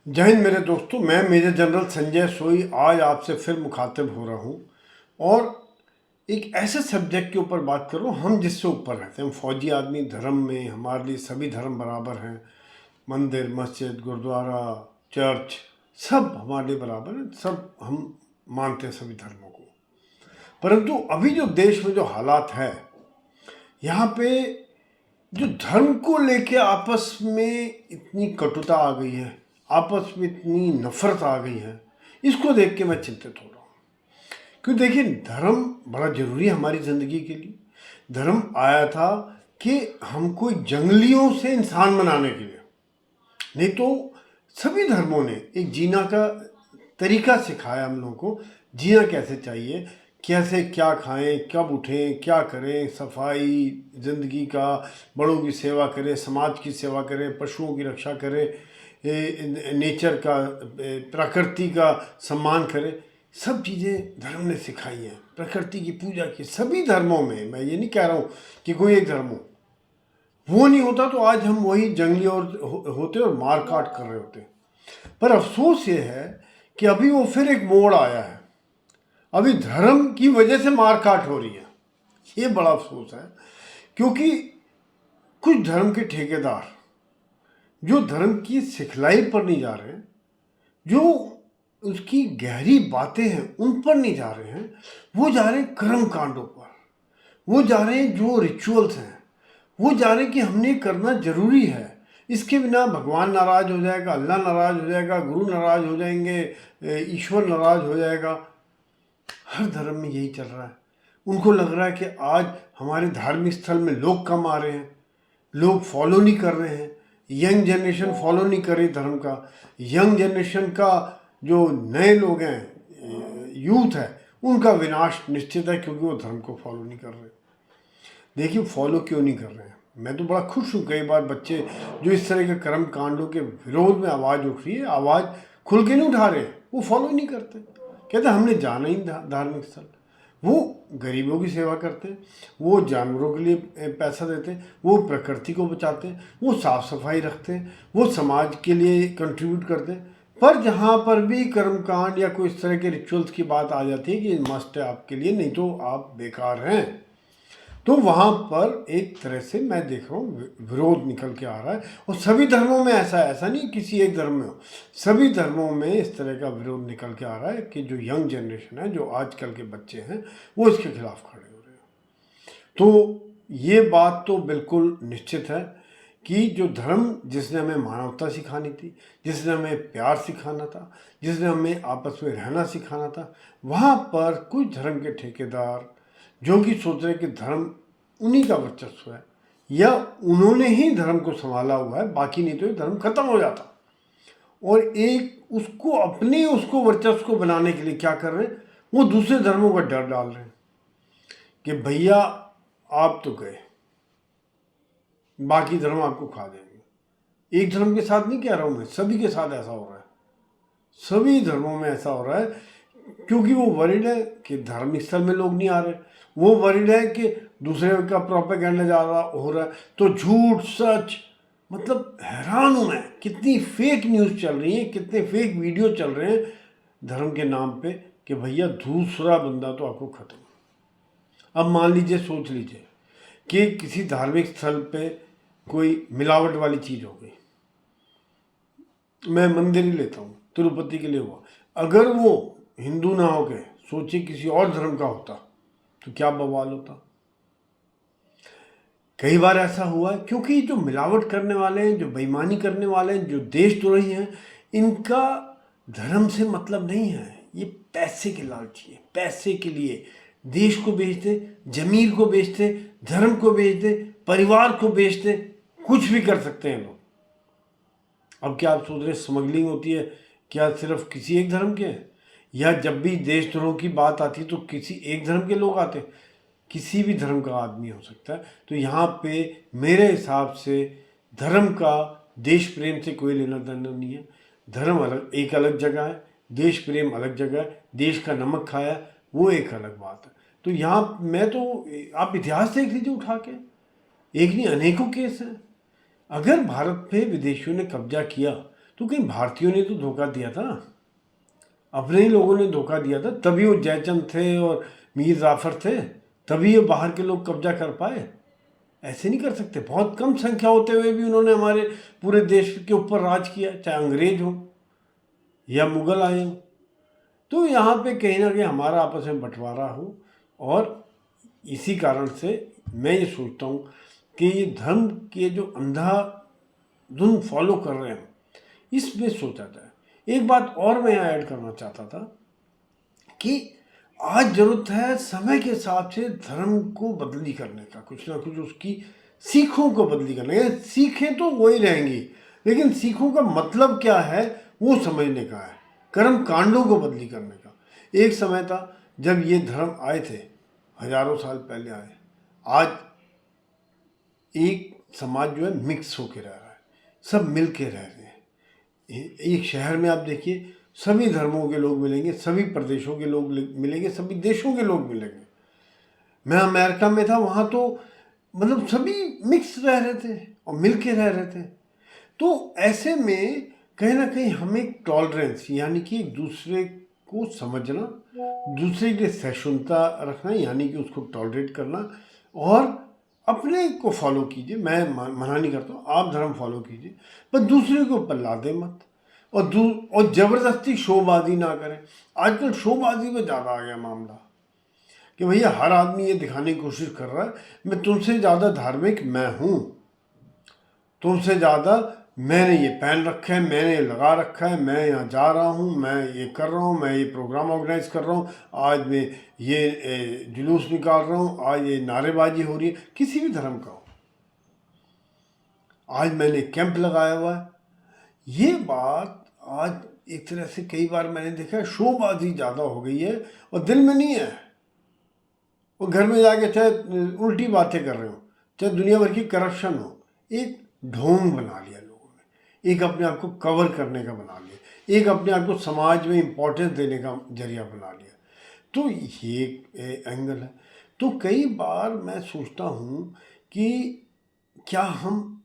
जय हिंद मेरे दोस्तों, मैं मेजर जनरल संजय सोई आज आपसे फिर मुखातिब हो रहा हूँ और एक ऐसे सब्जेक्ट के ऊपर बात कर रहा हूँ हम जिससे ऊपर रहते हैं। हम फौजी आदमी, धर्म में हमारे लिए सभी धर्म बराबर हैं। मंदिर, मस्जिद, गुरुद्वारा, चर्च सब हमारे लिए बराबर हैं। सब हम मानते हैं सभी धर्मों को। परंतु अभी जो देश में जो हालात है, यहाँ पे जो धर्म को लेके आपस में इतनी कटुता आ गई है, आपस में इतनी नफरत आ गई है, इसको देख के मैं चिंतित हो रहा हूँ। क्योंकि देखिए, धर्म बड़ा जरूरी है हमारी जिंदगी के लिए। धर्म आया था कि हमको जंगलियों से इंसान बनाने के लिए, नहीं तो सभी धर्मों ने एक जीना का तरीका सिखाया हम लोगों को। जीना कैसे चाहिए, कैसे क्या खाएं, कब उठें, क्या करें, सफाई ज़िंदगी का, बड़ों की सेवा करें, समाज की सेवा करें, पशुओं की रक्षा करें, नेचर का, प्रकृति का सम्मान करें। सब चीज़ें धर्म ने सिखाई हैं। प्रकृति की पूजा की सभी धर्मों में। मैं ये नहीं कह रहा हूँ कि कोई एक धर्म हो, वो नहीं होता तो आज हम वही जंगली और होते और मार काट कर रहे होते। पर अफसोस ये है कि अभी वो फिर एक मोड़ आया है। अभी धर्म की वजह से मार काट हो रही है। ये बड़ा अफसोस है, क्योंकि कुछ धर्म के ठेकेदार जो धर्म की सिखलाई पर नहीं जा रहे हैं, जो उसकी गहरी बातें हैं उन पर नहीं जा रहे हैं, वो जा रहे हैं कर्म कांडों पर। वो जा रहे हैं जो रिचुअल्स हैं, वो जा रहे हैं कि हमने करना जरूरी है, इसके बिना भगवान नाराज हो जाएगा, अल्लाह नाराज हो जाएगा, गुरु नाराज हो जाएंगे, ईश्वर नाराज हो जाएगा। हर धर्म में यही चल रहा है। उनको लग रहा है कि आज हमारे धार्मिक स्थल में लोग कम आ रहे हैं, लोग फॉलो नहीं कर रहे हैं, यंग जनरेशन फॉलो नहीं कर रही धर्म का। यंग जनरेशन का जो नए लोग हैं, यूथ है, उनका विनाश निश्चित है, क्योंकि वो धर्म को फॉलो नहीं कर रहे। देखिए, फॉलो क्यों नहीं कर रहे हैं, मैं तो बड़ा खुश हूँ। कई बार बच्चे जो इस तरह के कर्म कांडों के विरोध में आवाज़ उठ रही है, आवाज़ खुल के नहीं उठा रहे, वो फॉलो नहीं करते। कहते हमने जाना ही धार्मिक स्थल। वो गरीबों की सेवा करते हैं, वो जानवरों के लिए पैसा देते हैं, वो प्रकृति को बचाते हैं, वो साफ सफाई रखते हैं, वो समाज के लिए कंट्रीब्यूट करते हैं। पर जहाँ पर भी कर्मकांड या कोई इस तरह के रिचुअल्स की बात आ जाती है कि मस्ट है आपके लिए, नहीं तो आप बेकार हैं, तो वहाँ पर एक तरह से मैं देख रहा हूँ विरोध निकल के आ रहा है। और सभी धर्मों में ऐसा नहीं किसी एक धर्म में हो, सभी धर्मों में इस तरह का विरोध निकल के आ रहा है कि जो यंग जनरेशन है, जो आजकल के बच्चे हैं, वो इसके खिलाफ खड़े हो रहे हैं। तो ये बात तो बिल्कुल निश्चित है कि जो धर्म जिसने हमें मानवता सिखानी थी, जिसने हमें प्यार सिखाना था, जिसने हमें आपस में रहना सिखाना था, वहाँ पर कुछ धर्म के ठेकेदार जो कि सोच रहे कि धर्म उन्हीं का वर्चस्व है, या उन्होंने ही धर्म को संभाला हुआ है, बाकी नहीं तो ये धर्म खत्म हो जाता। और एक उसको अपने उसको वर्चस्व को बनाने के लिए क्या कर रहे हैं, वो दूसरे धर्मों का डर डाल रहे हैं कि भैया आप तो गए, बाकी धर्म आपको खा देंगे। एक धर्म के साथ नहीं कह रहा हूँ मैं, सभी के साथ ऐसा हो रहा है, सभी धर्मों में ऐसा हो रहा है। क्योंकि वो वरीड है कि धार्मिक स्थल में लोग नहीं आ रहे, वो वरीड है कि दूसरे का प्रोपेगेंडा जा रहा हो रहा है, तो झूठ सच, मतलब हैरान हूँ मैं, कितनी फेक न्यूज़ चल रही है, कितने फेक वीडियो चल रहे हैं धर्म के नाम पे कि भैया दूसरा बंदा तो आपको खत्म। अब मान लीजिए, सोच लीजिए कि किसी धार्मिक स्थल पे कोई मिलावट वाली चीज़ हो गई। मैं मंदिर ही लेता हूँ, तिरुपति के लिए हुआ। अगर वो हिंदू ना हो के सोचिए किसी और धर्म का होता तो क्या बवाल होता। कई बार ऐसा हुआ है, क्योंकि जो मिलावट करने वाले हैं, जो बेईमानी करने वाले हैं, जो देशद्रोही हैं, इनका धर्म से मतलब नहीं है। ये पैसे के लालची है, पैसे के लिए देश को बेचते, जमीर को बेचते, धर्म को बेचते, परिवार को बेचते, कुछ भी कर सकते हैं लोग। अब क्या आप सोच रहे स्मगलिंग होती है क्या सिर्फ किसी एक धर्म के हैं, या जब भी देशद्रोह की बात आती है तो किसी एक धर्म के लोग आते हैं? किसी भी धर्म का आदमी हो सकता है। तो यहाँ पे मेरे हिसाब से धर्म का देश प्रेम से कोई लेना देना नहीं है। धर्म अलग, एक अलग जगह है, देश प्रेम अलग जगह है, देश का नमक खाया वो एक अलग बात है। तो यहाँ मैं तो, आप इतिहास देख लीजिए उठा के, एक नहीं अनेकों केस हैं। अगर भारत पे विदेशियों ने कब्जा किया तो कहीं भारतीयों ने तो धोखा दिया था, अपने ही लोगों ने धोखा दिया था, तभी वो जयचंद थे और मीर जाफर थे, तभी ये बाहर के लोग कब्जा कर पाए। ऐसे नहीं कर सकते। बहुत कम संख्या होते हुए भी उन्होंने हमारे पूरे देश के ऊपर राज किया, चाहे अंग्रेज हो या मुगल आए हो। तो यहाँ पे कहीं ना कहीं हमारा आपस में बंटवारा हो, और इसी कारण से मैं ये सोचता हूँ कि ये धर्म के जो अंधाधुंध फॉलो कर रहे हैं, इसमें सोचा जाए। एक बात और मैं यहाँ ऐड करना चाहता था कि आज जरूरत है समय के हिसाब से धर्म को बदली करने का, कुछ ना कुछ उसकी सीखों को बदली करने का। सीखें तो वही रहेंगी, लेकिन सीखों का मतलब क्या है वो समझने का है, कर्म कांडों को बदली करने का। एक समय था जब ये धर्म आए थे, हजारों साल पहले आए। आज एक समाज जो है मिक्स होके रह रहा है, सब मिल के रह रहे हैं। एक शहर में आप देखिए, सभी धर्मों के लोग मिलेंगे, सभी प्रदेशों के लोग मिलेंगे, सभी देशों के लोग मिलेंगे। मैं अमेरिका में था, वहाँ तो मतलब सभी मिक्स रह रहे थे और मिल के रह रहे थे। तो ऐसे में कहीं ना कहीं हमें टॉलरेंस, यानी कि एक दूसरे को समझना, दूसरे के लिए सहिष्णुता रखना, यानी कि उसको टॉलरेट करना, और अपने को फॉलो कीजिए। मैं मना नहीं करता हूँ, आप धर्म फॉलो कीजिए, पर दूसरे के ऊपर ला दे मत, और ज़बरदस्ती शोबाजी ना करें। आजकल शोबाजी में ज़्यादा आ गया मामला कि भैया हर आदमी ये दिखाने की कोशिश कर रहा है मैं तुमसे ज़्यादा धार्मिक मैं हूँ, तुमसे ज़्यादा मैंने ये पहन रखा है, मैंने ये लगा रखा है, मैं यहाँ जा रहा हूँ, मैं ये कर रहा हूँ, मैं ये प्रोग्राम ऑर्गेनाइज कर रहा हूँ, आज मैं ये जुलूस निकाल रहा हूँ, आज ये नारेबाजी हो रही है, किसी भी धर्म का हो, आज मैंने कैंप लगाया हुआ है। ये बात आज एक तरह से कई बार मैंने देखा है, शोबाजी ज़्यादा हो गई है और दिल में नहीं है। वो घर में जाके चाहे उल्टी बातें कर रहे हो, चाहे दुनिया भर की करप्शन हो, एक ढोंग बना लिया लोगों ने, एक अपने आप को कवर करने का बना लिया, एक अपने आप को समाज में इम्पोर्टेंस देने का जरिया बना लिया। तो ये एंगल है। तो कई बार मैं सोचता हूँ कि क्या हम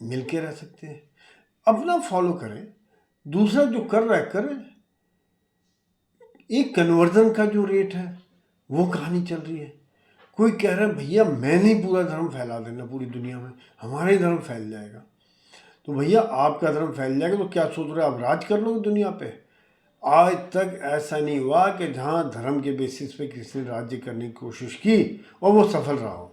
मिल के रह सकते हैं, अपना फॉलो करें, दूसरा जो कर रहा है करे। एक कन्वर्जन का जो रेट है वो कहानी चल रही है। कोई कह रहा है भैया मैं नहीं पूरा धर्म फैला देना पूरी दुनिया में, हमारा ही धर्म फैल जाएगा। तो भैया आपका धर्म फैल जाएगा तो क्या सोच रहे हो आप राज कर लोगे दुनिया पे? आज तक ऐसा नहीं हुआ कि जहाँ धर्म के बेसिस पे किसी ने राज्य करने की कोशिश की और वो सफल रहा हो।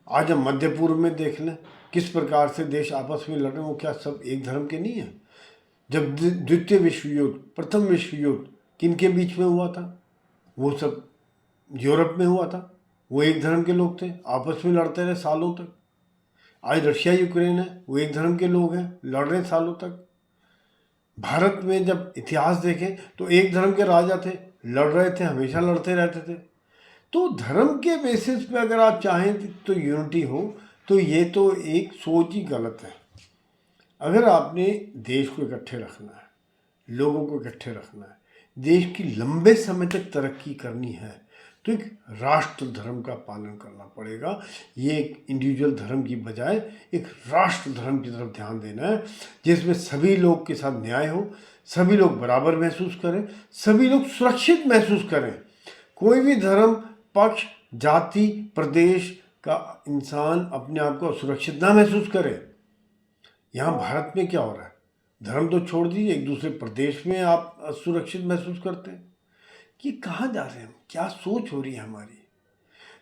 आज हम मध्य पूर्व में देख लें किस प्रकार से देश आपस में लड़ रहे हैं, वो क्या सब एक धर्म के नहीं है? जब द्वितीय विश्व युद्ध, प्रथम विश्व युद्ध किनके बीच में हुआ था? वो सब यूरोप में हुआ था, वो एक धर्म के लोग थे, आपस में लड़ते रहे सालों तक। आज रशिया यूक्रेन है, वो एक धर्म के लोग हैं, लड़ रहे सालों तक। भारत में जब इतिहास देखें तो एक धर्म के राजा थे, लड़ रहे थे, हमेशा लड़ते रहते थे। तो धर्म के बेसिस पे अगर आप चाहें तो यूनिटी हो, तो ये तो एक सोच ही गलत है। अगर आपने देश को इकट्ठे रखना है, लोगों को इकट्ठे रखना है, देश की लंबे समय तक तरक्की करनी है, तो एक राष्ट्र धर्म का पालन करना पड़ेगा। ये एक इंडिविजुअल धर्म की बजाय एक राष्ट्र धर्म की तरफ ध्यान देना है, जिसमें सभी लोग के साथ न्याय हो, सभी लोग बराबर महसूस करें, सभी लोग सुरक्षित महसूस करें। कोई भी धर्म, पक्ष, जाति, प्रदेश का इंसान अपने आप को असुरक्षित ना महसूस करे। यहाँ भारत में क्या हो रहा है, धर्म तो छोड़ दीजिए, एक दूसरे प्रदेश में आप असुरक्षित महसूस करते हैं। कि कहाँ जा रहे हैं हम, क्या सोच हो रही है हमारी?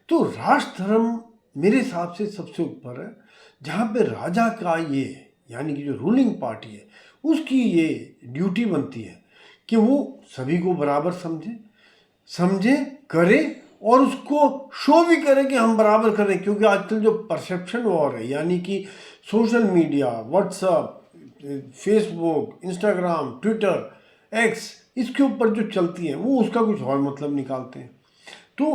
तो राष्ट्र धर्म मेरे हिसाब से सबसे ऊपर है, जहाँ पे राजा का ये, यानी कि जो रूलिंग पार्टी है उसकी ये ड्यूटी बनती है कि वो सभी को बराबर समझे करे, और उसको शो भी करे कि हम बराबर करें। क्योंकि आजकल जो परसेप्शन वॉर है, यानी कि social media, WhatsApp, Facebook, Instagram, Twitter, x, इसके ऊपर जो चलती है वो उसका कुछ और मतलब निकालते हैं। तो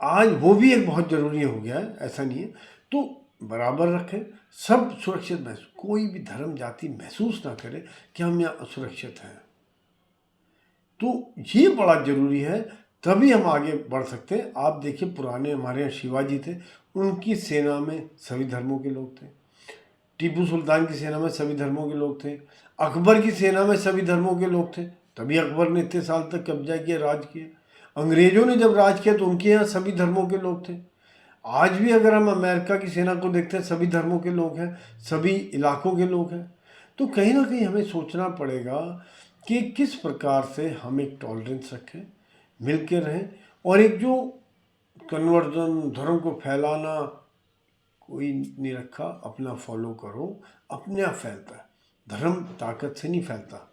आज वो भी एक बहुत ज़रूरी हो गया है, ऐसा नहीं है। तो बराबर रखें, सब सुरक्षित महसूस, कोई भी धर्म जाति महसूस ना करे कि हम यहाँ असुरक्षित हैं। तो ये बड़ा ज़रूरी है, तभी हम आगे बढ़ सकते हैं। आप देखिए पुराने हमारे यहाँ शिवाजी थे, उनकी सेना में सभी धर्मों के लोग थे। टीपू सुल्तान की सेना में सभी धर्मों के लोग थे, अकबर की सेना में सभी धर्मों के लोग थे, तभी अकबर ने इतने साल तक कब्जा किया, राज किया। अंग्रेजों ने जब राज किया तो उनके यहाँ सभी धर्मों के लोग थे। आज भी अगर हम अमेरिका की सेना को देखते हैं, सभी धर्मों के लोग हैं, सभी इलाकों के लोग हैं। तो कहीं ना कहीं हमें सोचना पड़ेगा कि किस प्रकार से हम एक टॉलरेंस रखें, मिल के रहें। और एक जो कन्वर्जन, धर्म को फैलाना, कोई नहीं रखा, अपना फॉलो करो, अपने आप फैलता है। धर्म ताकत से नहीं फैलता,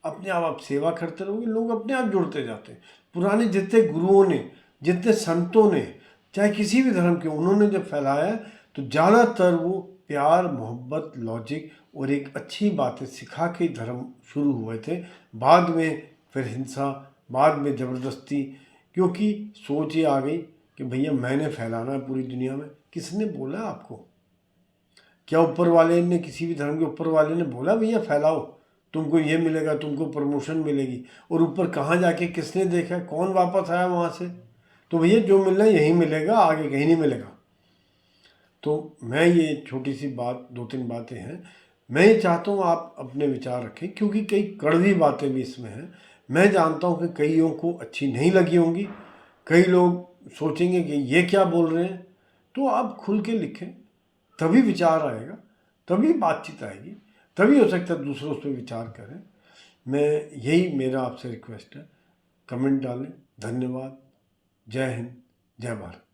अपने आप सेवा करते रहोगे, लोग अपने आप जुड़ते जाते हैं। पुराने जितने गुरुओं ने, जितने संतों ने, चाहे किसी भी धर्म के, उन्होंने जब फैलाया है तो ज़्यादातर वो प्यार, मोहब्बत, लॉजिक और एक अच्छी बातें सिखा के धर्म शुरू हुए थे। बाद में फिर हिंसा, बाद में ज़बरदस्ती, क्योंकि सोच ये आ गई कि भैया मैंने फैलाना है पूरी दुनिया में। किसने बोला आपको? क्या ऊपर वाले ने, किसी भी धर्म के ऊपर वाले ने बोला भैया फैलाओ, तुमको ये मिलेगा, तुमको प्रमोशन मिलेगी? और ऊपर कहाँ जाके किसने देखा, कौन वापस आया वहाँ से? तो भैया जो मिलना है यहीं मिलेगा, आगे कहीं नहीं मिलेगा। तो मैं ये छोटी सी बात, 2-3 बातें हैं, मैं ये चाहता हूँ आप अपने विचार रखें, क्योंकि कई कड़वी बातें भी इसमें हैं। मैं जानता हूँ कि कईयों को अच्छी नहीं लगी होंगी, कई लोग सोचेंगे कि ये क्या बोल रहे हैं। तो आप खुल के लिखें, तभी विचार आएगा, तभी बातचीत आएगी, तभी हो सकता है दूसरों उस पर विचार करें। मैं यही, मेरा आपसे रिक्वेस्ट है, कमेंट डालें। धन्यवाद। जय हिंद, जय भारत।